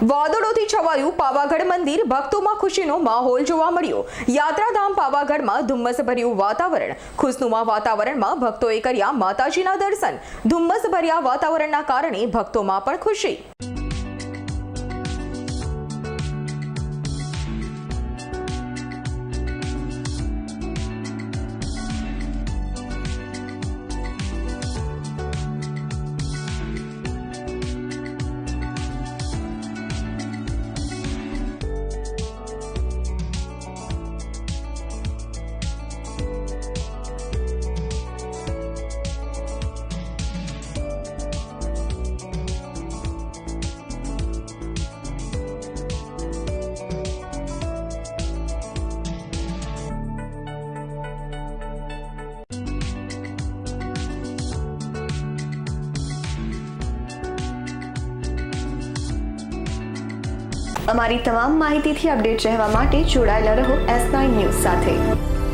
વાદળોથી છવાયું પાવાગઢ મંદિર, ભક્તોમાં ખુશીનો માહોલ જોવા મળ્યો। યાત્રાધામ પાવાગઢમાં ધુમ્મસભર્યું વાતાવરણ। ખુશનુમા વાતાવરણમાં ભક્તોએ કર્યા માતાજીના દર્શન। ધુમ્મસભર્યા વાતાવરણના કારણે ભક્તોમાં પણ ખુશી। અમારી તમામ માહિતીથી અપડેટ રહેવા માટે જોડાયેલા રહો S9 ન્યૂઝ સાથે।